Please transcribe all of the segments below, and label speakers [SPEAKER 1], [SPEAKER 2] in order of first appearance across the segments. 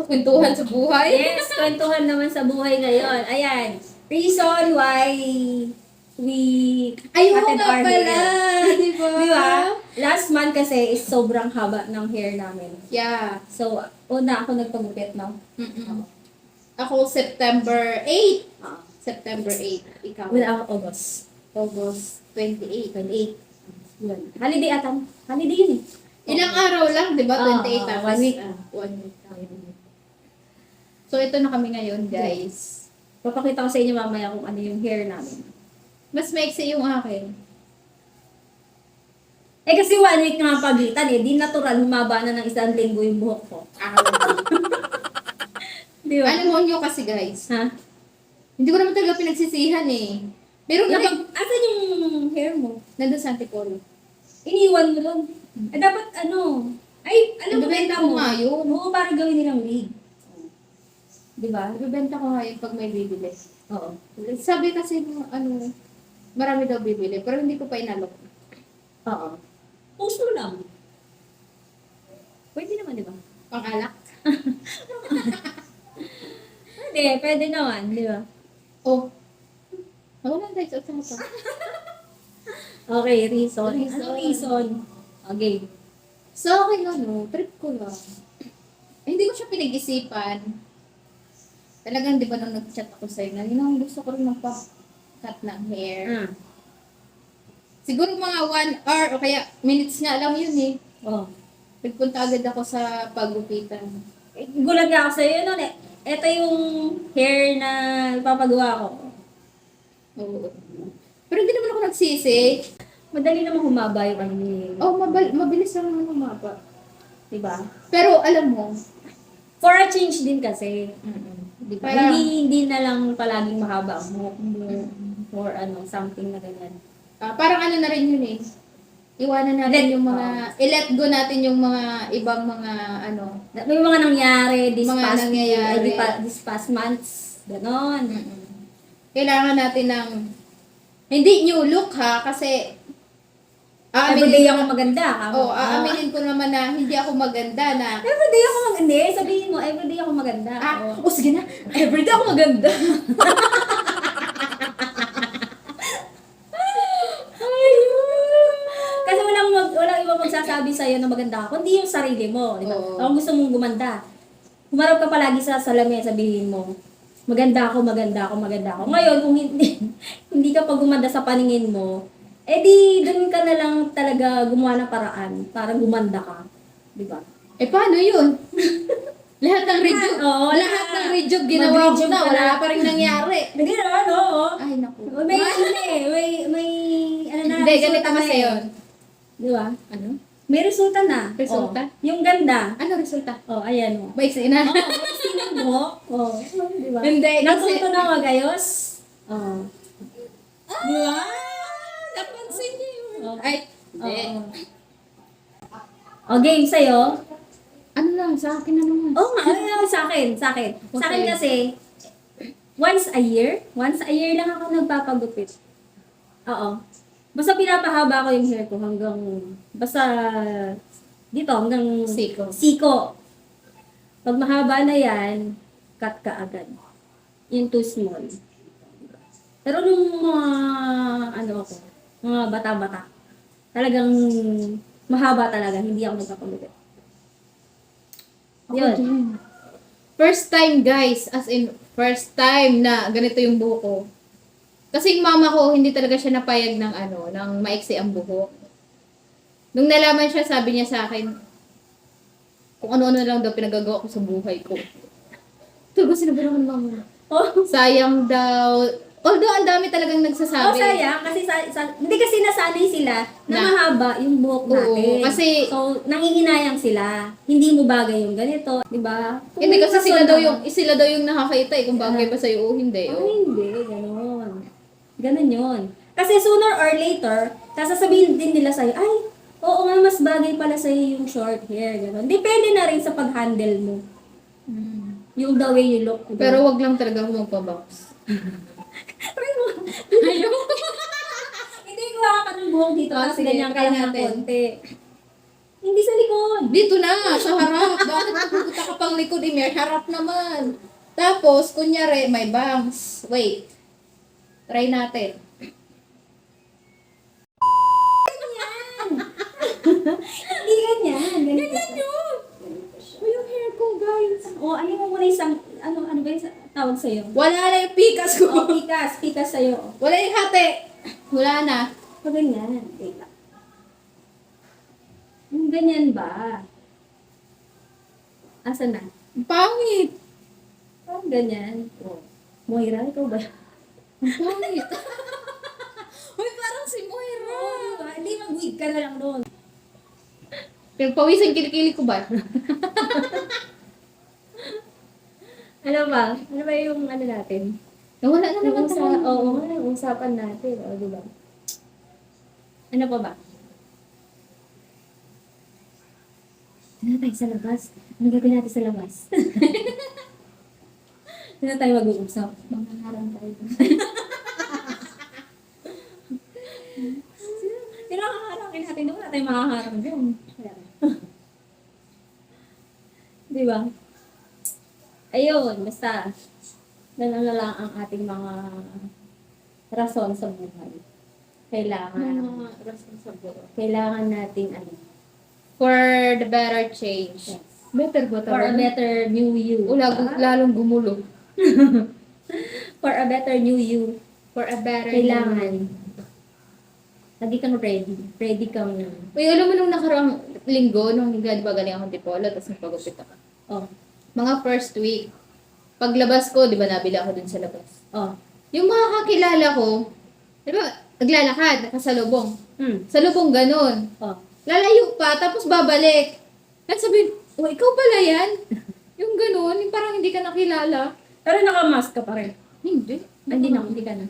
[SPEAKER 1] kwentuhan sa buhay.
[SPEAKER 2] Yes, kwentuhan naman sa buhay ngayon. Ayan, reason why we
[SPEAKER 1] Ayun
[SPEAKER 2] cutted
[SPEAKER 1] nga
[SPEAKER 2] our
[SPEAKER 1] pala,
[SPEAKER 2] hair.
[SPEAKER 1] di ba?
[SPEAKER 2] Di ba? Last month kasi is sobrang haba ng hair namin.
[SPEAKER 1] Yeah.
[SPEAKER 2] So, una ako nagpagupit, no?
[SPEAKER 1] Mm-mm. Ako September 8.
[SPEAKER 2] Ah.
[SPEAKER 1] September 8. Ikaw?
[SPEAKER 2] With August.
[SPEAKER 1] August 28.
[SPEAKER 2] 28. Yun. Holiday ata. Holiday yun eh.
[SPEAKER 1] Ilang araw lang, di ba? 28 tapos.
[SPEAKER 2] 1 week.
[SPEAKER 1] 1 week. So, ito na kami ngayon, guys.
[SPEAKER 2] Papakita ko sa inyo mamaya kung ano yung hair namin.
[SPEAKER 1] Mas maiksi yung akin.
[SPEAKER 2] Eh kasi 1 week nga pagitan eh. Di natural, humaba na ng 1 linggo yung buhok ko. Di ba?
[SPEAKER 1] Alam mo nyo kasi, guys,
[SPEAKER 2] Ha?
[SPEAKER 1] hindi ko naman talaga pinagsisihan eh. Pero
[SPEAKER 2] Asan yung hair mo?
[SPEAKER 1] nandun sa Antipolo.
[SPEAKER 2] Iniwan mo lang. Eh dapat ano? Ay, alam mo,
[SPEAKER 1] Ibebenta
[SPEAKER 2] benta
[SPEAKER 1] ko
[SPEAKER 2] mo.
[SPEAKER 1] nga yun.
[SPEAKER 2] Oo, para gawin nilang wig. Di ba?
[SPEAKER 1] Ibebenta ko nga yun pag may bibili.
[SPEAKER 2] Oo.
[SPEAKER 1] Sabi kasi, marami daw bibili. Pero hindi ko pa inalok.
[SPEAKER 2] Oo. Post mo lang. Pwede naman, di ba?
[SPEAKER 1] Pang-alak.
[SPEAKER 2] Pwede naman, di ba?
[SPEAKER 1] Oh. Wala guys, sa pa.
[SPEAKER 2] Okay, reason.
[SPEAKER 1] Reason.
[SPEAKER 2] Ano reason? Okay.
[SPEAKER 1] So, okay trip ko lang. Hindi ko siya pinag-isipan. Talagang, di ba, nung nag-chat ako sa'yo, gusto ko rin magpa-cut ng hair. Siguro mga 1 hour o kaya minutes nga lang yun eh.
[SPEAKER 2] Oh.
[SPEAKER 1] Nagpunta agad ako sa pagupitan.
[SPEAKER 2] Gulat nga ako sa'yo noon eh. Ito yung hair na ipapagawa ko.
[SPEAKER 1] Oo. Pero hindi naman ako nagsisi.
[SPEAKER 2] Madali naman humaba yung ano ni...
[SPEAKER 1] Oh, mabilis lang naman humaba.
[SPEAKER 2] Diba?
[SPEAKER 1] Pero alam mo,
[SPEAKER 2] For a change din kasi. Diba?
[SPEAKER 1] Parang-
[SPEAKER 2] Hindi na lang palaging mahaba ang buhok mo. Or ano, something na ganyan.
[SPEAKER 1] parang ano na rin yun eh. Iwanan natin
[SPEAKER 2] Let-
[SPEAKER 1] yung mga, i-let go natin yung mga ibang mga ano.
[SPEAKER 2] May mga nangyari this
[SPEAKER 1] Mga
[SPEAKER 2] past
[SPEAKER 1] nangyayari.
[SPEAKER 2] this past months. Ganon.
[SPEAKER 1] Kailangan natin ng, hindi new look ha, kasi
[SPEAKER 2] Everyday ako maganda.
[SPEAKER 1] aaminin ko naman na hindi ako maganda na,
[SPEAKER 2] Everyday ako maganda. Sabihin mo, everyday ako maganda. Oo.
[SPEAKER 1] sige na, everyday ako maganda.
[SPEAKER 2] Kasi walang iba magsasabi sa'yo na maganda ka, kundi yung sarili mo, di ba?
[SPEAKER 1] Oo.
[SPEAKER 2] Kung gusto mong gumanda, humarap ka palagi sa salamin, sabihin mo, maganda ako, maganda ako, maganda ako. Ngayon, kung hindi, hindi ka pa gumanda sa paningin mo, di doon ka na lang talaga gumawa ng paraan para gumanda ka. Di ba?
[SPEAKER 1] Paano yun? Lahat ng rejuve,
[SPEAKER 2] Oo,
[SPEAKER 1] lahat ng rejuve ginawa ko
[SPEAKER 2] Mag-rejuve
[SPEAKER 1] na,
[SPEAKER 2] ka
[SPEAKER 1] wala
[SPEAKER 2] na.
[SPEAKER 1] pa rin nangyari.
[SPEAKER 2] Hindi naman, oo.
[SPEAKER 1] Ay, naku.
[SPEAKER 2] May, ano na,
[SPEAKER 1] Hindi,
[SPEAKER 2] resulta
[SPEAKER 1] ganito
[SPEAKER 2] na
[SPEAKER 1] kasi
[SPEAKER 2] eh.
[SPEAKER 1] yun.
[SPEAKER 2] Di ba?
[SPEAKER 1] Ano?
[SPEAKER 2] May resulta na.
[SPEAKER 1] Resulta?
[SPEAKER 2] Oh, yung ganda.
[SPEAKER 1] Ano resulta?
[SPEAKER 2] Oh, ayan mo.
[SPEAKER 1] Maiksi na.
[SPEAKER 2] Oo, sino mo? Oo, di ba?
[SPEAKER 1] Hindi, kasi-
[SPEAKER 2] Natuto na magayos? Oo. Di ba?
[SPEAKER 1] Napansin niyo yun.
[SPEAKER 2] Oh.
[SPEAKER 1] Ay, hindi.
[SPEAKER 2] Oo. O, game sa'yo?
[SPEAKER 1] Ano lang, sa akin na naman.
[SPEAKER 2] Oo nga, sa akin. Sa akin
[SPEAKER 1] Okay.
[SPEAKER 2] kasi, once a year lang ako nagpapagupit. Oo. Basta pinapahaba ko yung hair ko hanggang, basta dito, hanggang
[SPEAKER 1] Siko.
[SPEAKER 2] siko. Pag mahaba na yan, cut ka agad. Yung too small. Pero nung mga, mga bata-bata, talagang mahaba talaga, hindi ako nagpapagupit.
[SPEAKER 1] Ako
[SPEAKER 2] Yun.
[SPEAKER 1] din. First time, guys. As in, first time na ganito yung buhok ko. Kasi yung mama ko, hindi talaga siya napayag ng ng maiksi ang buhok. Nung nalaman siya, sabi niya sa akin, kung ano-ano lang daw pinagagawa ko sa buhay ko. Tulo, sinabi naman ng mama.
[SPEAKER 2] Oh,
[SPEAKER 1] Sayang daw. Although, ang dami talagang nagsasabi.
[SPEAKER 2] sayang. Kasi hindi kasi nasanay sila na mahaba yung buhok
[SPEAKER 1] Oo,
[SPEAKER 2] natin.
[SPEAKER 1] kasi-
[SPEAKER 2] So, nangihinayang sila. Hindi mo bagay yung ganito. Di ba?
[SPEAKER 1] Hindi kasi
[SPEAKER 2] Kung
[SPEAKER 1] sila daw yung nakakita kung bagay ba sa'yo o hindi.
[SPEAKER 2] Oh, hindi. Ganon. Ganon yun. Kasi sooner or later, sasabihin din nila sa'yo, ay, oo nga, mas bagay pala sa'yo yung short hair. Ganon. Depende na rin sa pag-handle mo. Yung the way you look. Diba?
[SPEAKER 1] Pero wag lang talaga ako magpa-box.
[SPEAKER 2] Hindi ko ka ng buhok dito
[SPEAKER 1] Oh,
[SPEAKER 2] kasi
[SPEAKER 1] sige,
[SPEAKER 2] ganyan
[SPEAKER 1] try
[SPEAKER 2] ka lang ng
[SPEAKER 1] natin.
[SPEAKER 2] konti. Hindi sa likod.
[SPEAKER 1] Dito na, sa harap. Bakit pupunta ka pang likod, Imer? Harap naman. Tapos, kunyari, may bangs. Wait. Try natin.
[SPEAKER 2] Hindi ganyan.
[SPEAKER 1] Ganyan yun. O, yung hair ko, guys.
[SPEAKER 2] O, ano mo muna isang, ano ba yung tawag sa'yo?
[SPEAKER 1] Wala na yung pikas ko.
[SPEAKER 2] O, pikas sa'yo.
[SPEAKER 1] Wala yung hati. Wala na.
[SPEAKER 2] O, ganyan. Wait lang. Yung ganyan ba? Asa na?
[SPEAKER 1] Ang pangit.
[SPEAKER 2] Parang ganyan. O. Moira, ikaw ba?
[SPEAKER 1] Ang pangit. Uy, parang si Moira.
[SPEAKER 2] Diba? Hindi, mag-wig ka na lang doon.
[SPEAKER 1] Pinagpawisan kilikili ko ba?
[SPEAKER 2] Ano ba? Ano ba yung ano natin?
[SPEAKER 1] Nawala na naman
[SPEAKER 2] Yung
[SPEAKER 1] tayo.
[SPEAKER 2] oo, yung usapan natin. O, diba? Ano pa ba? Ano tayo sa labas? Ano gagawin natin sa labas? Ano tayo mag-uusap? Manghaharang tayo. Pero haharangin natin doon. Wala tayong makaharang doon. Di ba? Ayun, basta. Ganun na lang ang ating mga rason sa buhay. Kailangan nating ano.
[SPEAKER 1] For the better change.
[SPEAKER 2] Yes.
[SPEAKER 1] Better ba
[SPEAKER 2] For a
[SPEAKER 1] talaga?
[SPEAKER 2] better new you.
[SPEAKER 1] Lalong gumulo.
[SPEAKER 2] For a better new you.
[SPEAKER 1] For a better
[SPEAKER 2] Kailangan. Lagi kang ready. Ready kang...
[SPEAKER 1] Uy, alam mo nung nakaraang linggo, nung di ba galing akong Tipolo, tapos nagpagupit ako.
[SPEAKER 2] Oh.
[SPEAKER 1] Mga first week, paglabas ko, di ba nabila ako dun sa labas.
[SPEAKER 2] Oh.
[SPEAKER 1] Yung mga kakilala ko, di ba, naglalakad, nakasalubong. Sa lubong ganun.
[SPEAKER 2] Oh.
[SPEAKER 1] Lalayo pa, tapos babalik. At sabihin, oh, ikaw pala yan? Yung ganun, yung parang hindi ka nakilala.
[SPEAKER 2] Pero naka-mask ka pa rin.
[SPEAKER 1] Hindi.
[SPEAKER 2] Hindi ka na.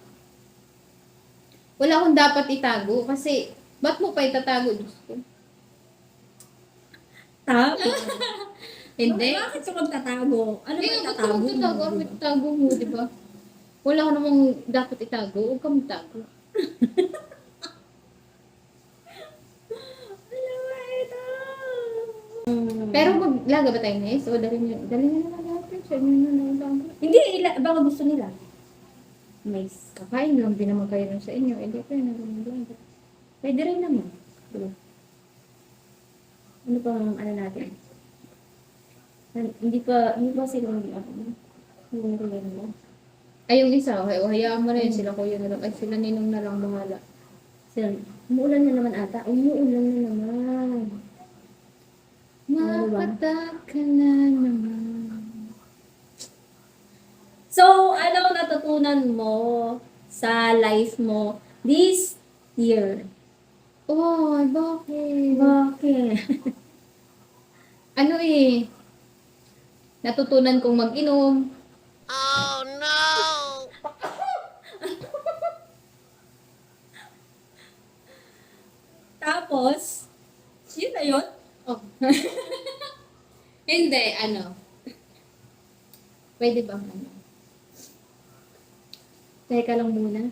[SPEAKER 1] Wala akong dapat itago kasi, ba't mo pa itatago? Diyos ko.
[SPEAKER 2] Tapos.
[SPEAKER 1] Hindi.
[SPEAKER 2] Bakit ka magtatago? Ano ba
[SPEAKER 1] Kaya ba't ka
[SPEAKER 2] itatago
[SPEAKER 1] magtatago? Ano
[SPEAKER 2] mo?
[SPEAKER 1] itatago mo, di ba? Wala ka namang dapat itago. Huwag ka magtago.
[SPEAKER 2] Ano ba ito?
[SPEAKER 1] Pero maglaga ba tayo guys? O dali nyo naman natin. Siya nyo na lang.
[SPEAKER 2] Hindi, baka gusto nila. Nice.
[SPEAKER 1] Kakain lang din naman kayo nun sa inyo. Hindi kayo nagmamaglaga.
[SPEAKER 2] Pwede rin naman. Diba? Ano pang ano natin? Hindi pa sila yung rin mo.
[SPEAKER 1] Ay, yung isa, hayaan mo na yun. Sila kuya na lang. Ay, sila ninong na lang bahala.
[SPEAKER 2] Sila, umuulan na naman ata. Umuulan na naman. Ano ba?
[SPEAKER 1] Makatak ka na naman.
[SPEAKER 2] So, anong natutunan mo sa life mo this year?
[SPEAKER 1] Oh, bakit?
[SPEAKER 2] Bakit?
[SPEAKER 1] Ano eh, natutunan kong mag-inom.
[SPEAKER 2] Tapos, yun na yun?
[SPEAKER 1] Oh. Hindi, ano. Pwede bang ano? Teka lang muna.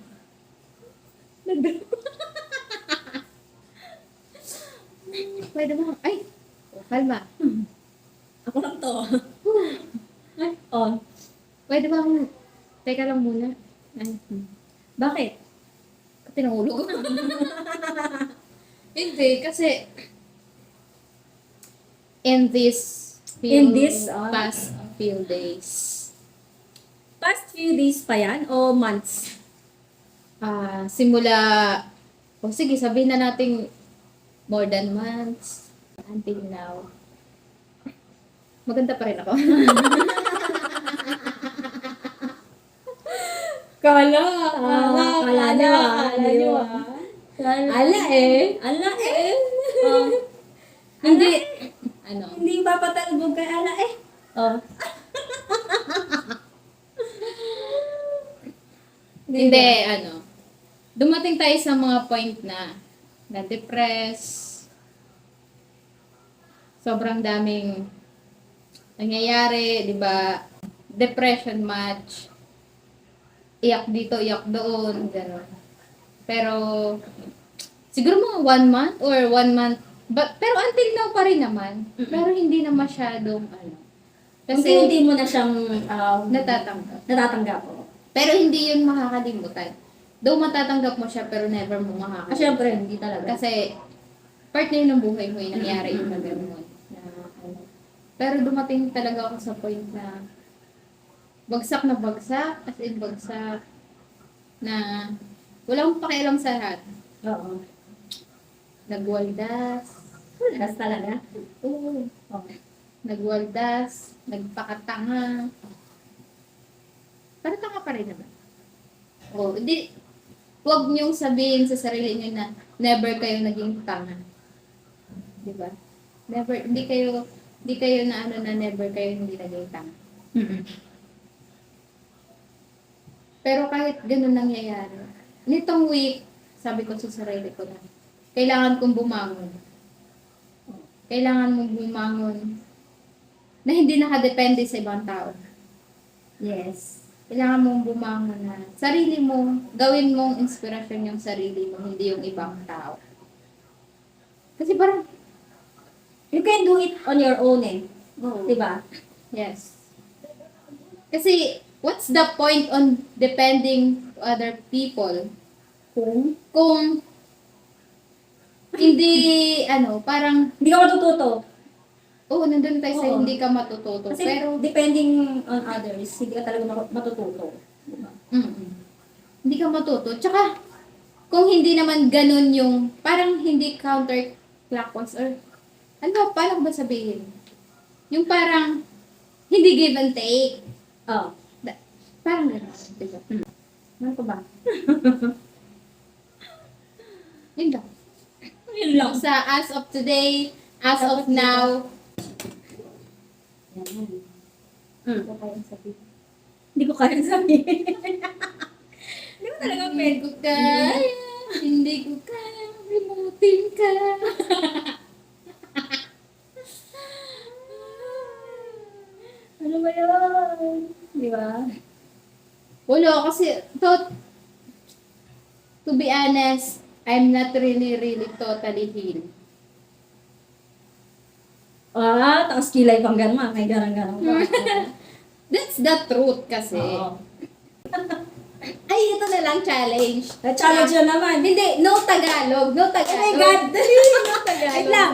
[SPEAKER 1] Pwede ba? Ay! Kalma.
[SPEAKER 2] Ako lang to. Oh,
[SPEAKER 1] Pwede bang... Teka lang muna. Ay.
[SPEAKER 2] bakit?
[SPEAKER 1] Tinulog. Hindi, kasi... In this past few days.
[SPEAKER 2] Past few days pa yan o months?
[SPEAKER 1] Simula... O sige, sabihin na natin more than months until now. Maganda pa rin ako. Kala nyo. Ala eh.
[SPEAKER 2] Ala eh.
[SPEAKER 1] Hindi. Ano?
[SPEAKER 2] Hindi ba patalbog kay ala eh? Oh.
[SPEAKER 1] Hindi, ano. Dumating tayo sa mga point na na-depress. Sobrang daming nangyayari, di ba? Depression match. Iyak dito, iyak doon, gano'n. Pero, siguro mga 1 month or 1 month Pero until now pa rin naman. Pero hindi na masyadong ano. Kasi
[SPEAKER 2] Kasi hindi mo na siyang
[SPEAKER 1] natatanggap.
[SPEAKER 2] natatanggap. Oh.
[SPEAKER 1] Pero hindi yun makakalimutan. Though matatanggap mo siya, pero never mo
[SPEAKER 2] Kasi
[SPEAKER 1] makakalimutan.
[SPEAKER 2] syempre, hindi talaga.
[SPEAKER 1] Kasi part na yun ng buhay mo, yung nangyari yung na gano'n. Na, ano. Pero dumating talaga ako sa point na bagsak, as in bagsak, na walang pakialam sa lahat.
[SPEAKER 2] Oo.
[SPEAKER 1] Nagwaldas,
[SPEAKER 2] Lakas talaga.
[SPEAKER 1] oo,
[SPEAKER 2] Oo.
[SPEAKER 1] nagwaldas, nagpakatanga. Pero tanga pa rin naman. O, di, huwag niyong sabihin sa sarili niyo na never kayo naging tanga. Di ba? Never, hindi kayo na ano na never kayo hindi naging tanga. Pero kahit ganun nangyayari, nitong week, sabi ko sa sarili ko na, kailangan kong bumangon. Kailangan mong bumangon na hindi nakadepende sa ibang tao.
[SPEAKER 2] Yes.
[SPEAKER 1] Kailangan mong bumangon na sarili mo, gawin mong inspirasyon yung sarili mo, hindi yung ibang tao. Kasi parang,
[SPEAKER 2] You can do it on your own eh.
[SPEAKER 1] oh,
[SPEAKER 2] Diba?
[SPEAKER 1] yes. Kasi, what's the point on depending to other people kung hindi, parang,
[SPEAKER 2] Hindi ka matututo.
[SPEAKER 1] nandun tayo sa
[SPEAKER 2] Oo.
[SPEAKER 1] hindi ka matututo.
[SPEAKER 2] Kasi
[SPEAKER 1] Pero,
[SPEAKER 2] depending on others, hindi ka talaga matututo. Diba?
[SPEAKER 1] hindi ka matuto. Tsaka, kung hindi naman ganun yung, parang hindi counterclockwise or, paano ko ba sabihin? Yung parang, hindi give and take.
[SPEAKER 2] Oh.
[SPEAKER 1] Parang gano'n. Diba?
[SPEAKER 2] Ano pa ba?
[SPEAKER 1] Yun lang.
[SPEAKER 2] Yun lang.
[SPEAKER 1] Sa as of today, as of now,
[SPEAKER 2] Mm.
[SPEAKER 1] ko kayang sabihin.
[SPEAKER 2] Hindi ko kaya sabihin. Hindi ko talaga
[SPEAKER 1] Hindi
[SPEAKER 2] pwede.
[SPEAKER 1] ko kaya, hindi ko kaya, limutin ka.
[SPEAKER 2] Ano ba yun? Di ba?
[SPEAKER 1] Wala, kasi, to be honest, I'm not really totally healed.
[SPEAKER 2] Takas kilay pang gano'n. May garang-garang pa.
[SPEAKER 1] That's the truth kasi.
[SPEAKER 2] Oo.
[SPEAKER 1] Ay, ito na lang challenge.
[SPEAKER 2] Challenge na naman.
[SPEAKER 1] Hindi, no Tagalog. No Tagalog.
[SPEAKER 2] Oh my God!
[SPEAKER 1] no Tagalog.
[SPEAKER 2] Wait lang.